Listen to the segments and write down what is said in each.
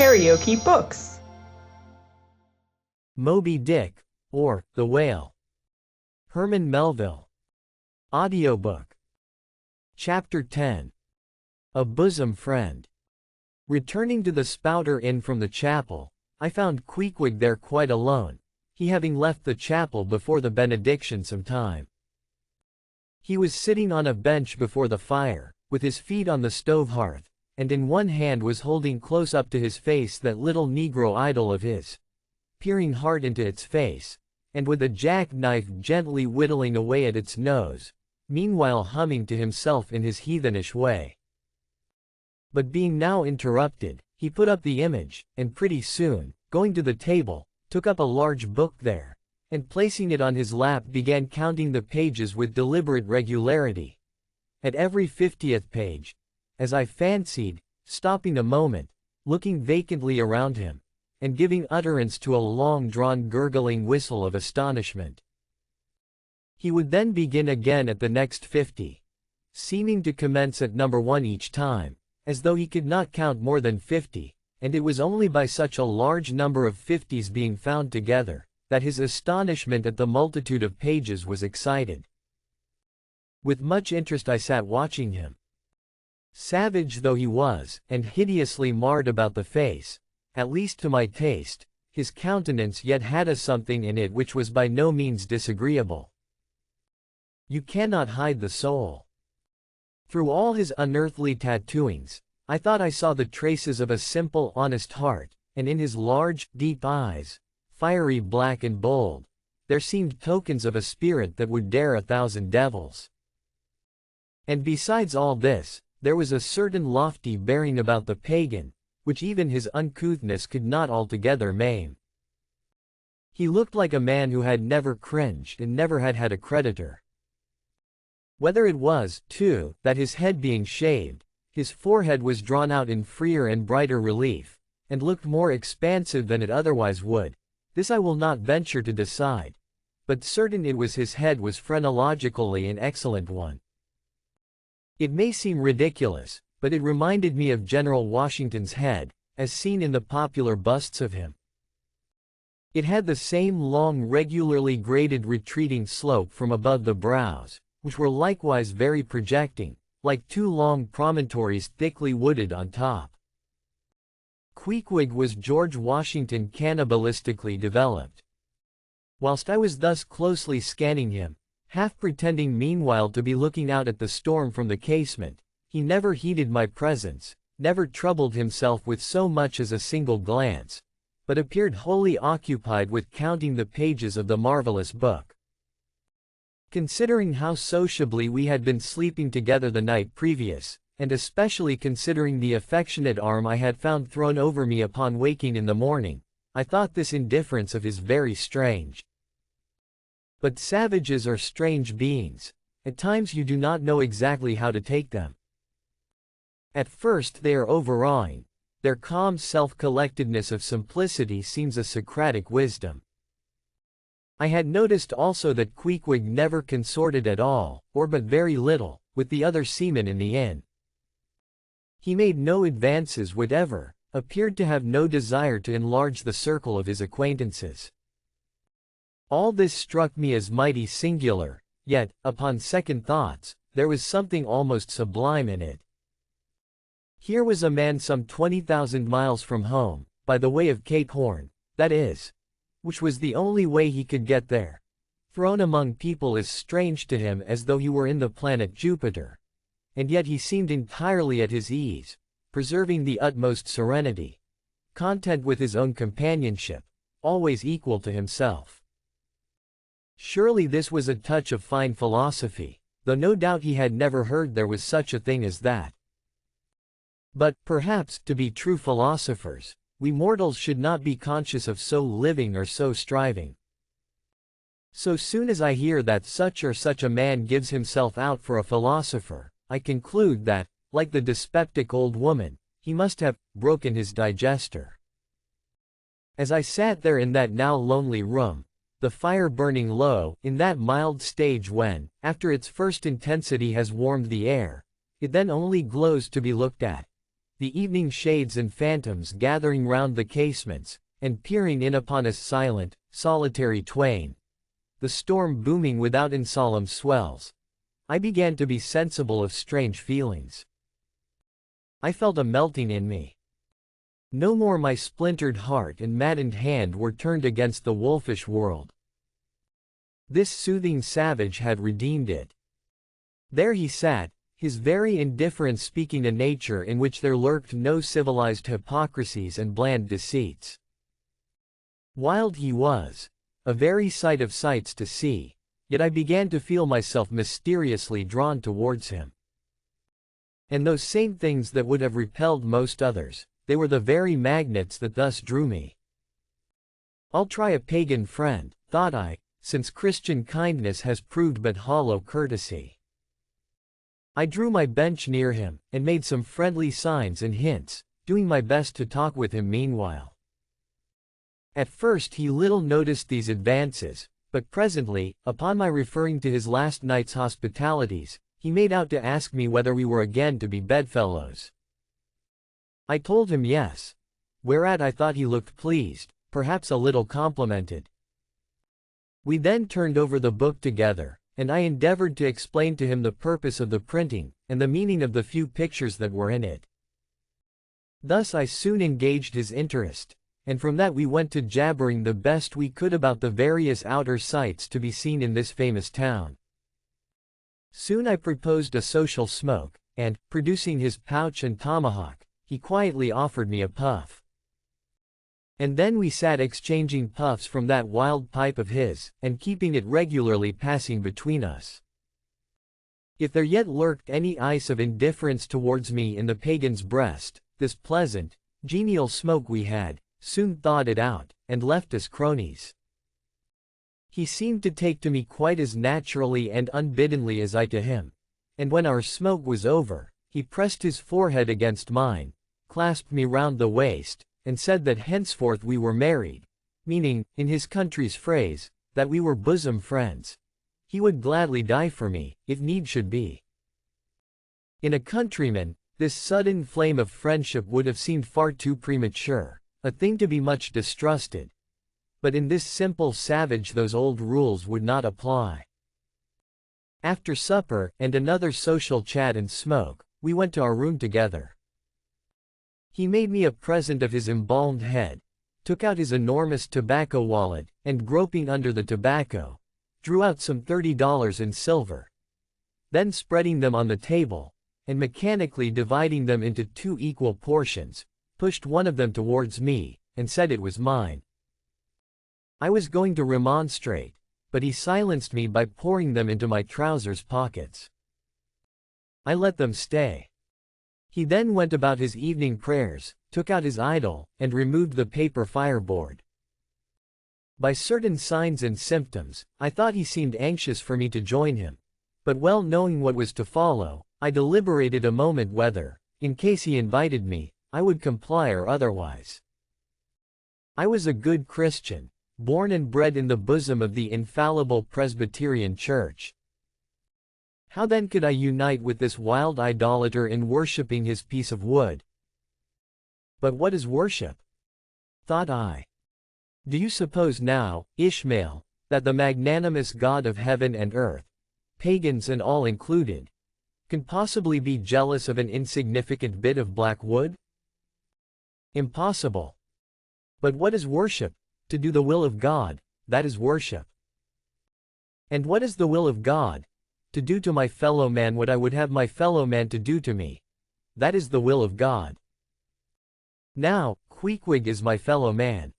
KaraokeBooks. Moby-Dick, or The Whale. Herman Melville. Audiobook. Chapter 10. A Bosom Friend. Returning to the Spouter Inn from the chapel, I found Queequeg there quite alone, he having left the chapel before the benediction some time. He was sitting on a bench before the fire, with his feet on the stove hearth, and in one hand was holding close up to his face that little Negro idol of his, peering hard into its face, and with a jackknife gently whittling away at its nose, meanwhile humming to himself in his heathenish way. But being now interrupted, he put up the image, and pretty soon, going to the table, took up a large book there, and placing it on his lap began counting the pages with deliberate regularity. At every 50th page, as I fancied, stopping a moment, looking vacantly around him, and giving utterance to a long-drawn gurgling whistle of astonishment. He would then begin again at the next 50, seeming to commence at number 1 each time, as though he could not count more than 50, and it was only by such a large number of 50s being found together, that his astonishment at the multitude of pages was excited. With much interest I sat watching him. Savage though he was, and hideously marred about the face, at least to my taste, his countenance yet had a something in it which was by no means disagreeable. You cannot hide the soul. Through all his unearthly tattooings, I thought I saw the traces of a simple, honest heart, and in his large, deep eyes, fiery black and bold, there seemed tokens of a spirit that would dare 1,000 devils. And besides all this, there was a certain lofty bearing about the pagan, which even his uncouthness could not altogether maim. He looked like a man who had never cringed and never had had a creditor. Whether it was, too, that his head being shaved, his forehead was drawn out in freer and brighter relief, and looked more expansive than it otherwise would, this I will not venture to decide, but certain it was his head was phrenologically an excellent one. It may seem ridiculous, but it reminded me of General Washington's head, as seen in the popular busts of him. It had the same long regularly graded retreating slope from above the brows, which were likewise very projecting, like two long promontories thickly wooded on top. Queequeg was George Washington cannibalistically developed. Whilst I was thus closely scanning him, half pretending meanwhile to be looking out at the storm from the casement, he never heeded my presence, never troubled himself with so much as a single glance, but appeared wholly occupied with counting the pages of the marvelous book. Considering how sociably we had been sleeping together the night previous, and especially considering the affectionate arm I had found thrown over me upon waking in the morning, I thought this indifference of his very strange. But savages are strange beings. At times you do not know exactly how to take them. At first they are overawing. Their calm self-collectedness of simplicity seems a Socratic wisdom. I had noticed also that Queequeg never consorted at all, or but very little, with the other seamen in the inn. He made no advances whatever, appeared to have no desire to enlarge the circle of his acquaintances. All this struck me as mighty singular, yet, upon second thoughts, there was something almost sublime in it. Here was a man some 20,000 miles from home, by the way of Cape Horn, that is, which was the only way he could get there, thrown among people as strange to him as though he were in the planet Jupiter, and yet he seemed entirely at his ease, preserving the utmost serenity, content with his own companionship, always equal to himself. Surely this was a touch of fine philosophy, though no doubt he had never heard there was such a thing as that. But, perhaps, to be true philosophers, we mortals should not be conscious of so living or so striving. So soon as I hear that such or such a man gives himself out for a philosopher, I conclude that, like the dyspeptic old woman, he must have broken his digester. As I sat there in that now lonely room, the fire burning low, in that mild stage when, after its first intensity has warmed the air, it then only glows to be looked at, the evening shades and phantoms gathering round the casements, and peering in upon us silent, solitary twain, the storm booming without in solemn swells, I began to be sensible of strange feelings. I felt a melting in me. No more my splintered heart and maddened hand were turned against the wolfish world. This soothing savage had redeemed it. There he sat, his very indifference speaking a nature in which there lurked no civilized hypocrisies and bland deceits. Wild he was, a very sight of sights to see, yet I began to feel myself mysteriously drawn towards him. And those same things that would have repelled most others, they were the very magnets that thus drew me. I'll try a pagan friend, thought I, since Christian kindness has proved but hollow courtesy. I drew my bench near him, and made some friendly signs and hints, doing my best to talk with him meanwhile. At first he little noticed these advances, but presently, upon my referring to his last night's hospitalities, he made out to ask me whether we were again to be bedfellows. I told him yes, whereat I thought he looked pleased, perhaps a little complimented. We then turned over the book together, and I endeavored to explain to him the purpose of the printing, and the meaning of the few pictures that were in it. Thus I soon engaged his interest, and from that we went to jabbering the best we could about the various outer sights to be seen in this famous town. Soon I proposed a social smoke, and, producing his pouch and tomahawk, he quietly offered me a puff. And then we sat exchanging puffs from that wild pipe of his, and keeping it regularly passing between us. If there yet lurked any ice of indifference towards me in the pagan's breast, this pleasant, genial smoke we had, soon thawed it out, and left us cronies. He seemed to take to me quite as naturally and unbiddenly as I to him, and when our smoke was over, he pressed his forehead against mine, clasped me round the waist, and said that henceforth we were married, meaning, in his country's phrase, that we were bosom friends. He would gladly die for me, if need should be. In a countryman, this sudden flame of friendship would have seemed far too premature, a thing to be much distrusted. But in this simple savage those old rules would not apply. After supper, and another social chat and smoke, we went to our room together. He made me a present of his embalmed head, took out his enormous tobacco wallet, and groping under the tobacco, drew out some $30 in silver. Then spreading them on the table, and mechanically dividing them into 2 equal portions, pushed one of them towards me, and said it was mine. I was going to remonstrate, but he silenced me by pouring them into my trousers pockets. I let them stay. He then went about his evening prayers, took out his idol, and removed the paper fireboard. By certain signs and symptoms, I thought he seemed anxious for me to join him, but well knowing what was to follow, I deliberated a moment whether, in case he invited me, I would comply or otherwise. I was a good Christian, born and bred in the bosom of the infallible Presbyterian Church. How then could I unite with this wild idolater in worshipping his piece of wood? But what is worship? Thought I. Do you suppose now, Ishmael, that the magnanimous God of heaven and earth, pagans and all included, can possibly be jealous of an insignificant bit of black wood? Impossible. But what is worship? To do the will of God, that is worship. And what is the will of God? To do to my fellow man what I would have my fellow man to do to me. That is the will of God. Now, Queequeg is my fellow man.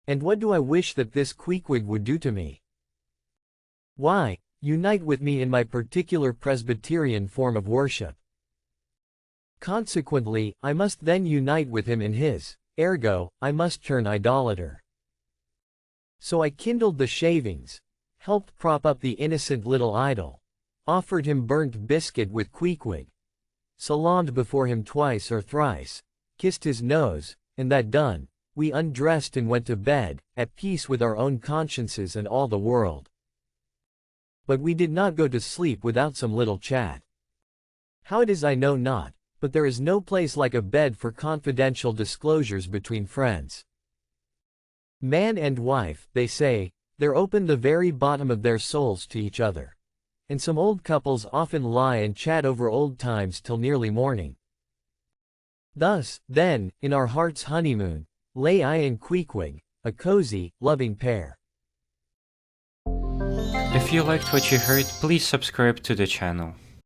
And what do I wish that this Queequeg would do to me? Why, unite with me in my particular Presbyterian form of worship. Consequently, I must then unite with him in his, ergo, I must turn idolater. So I kindled the shavings, helped prop up the innocent little idol, offered him burnt biscuit with Queequeg, salaamed before him twice or thrice, kissed his nose, and that done, we undressed and went to bed, at peace with our own consciences and all the world. But we did not go to sleep without some little chat. How it is I know not, but there is no place like a bed for confidential disclosures between friends. Man and wife, they say, they're open the very bottom of their souls to each other. And some old couples often lie and chat over old times till nearly morning. Thus, then, in our heart's honeymoon, lay I and Queequeg, a cozy, loving pair. If you liked what you heard, please subscribe to the channel.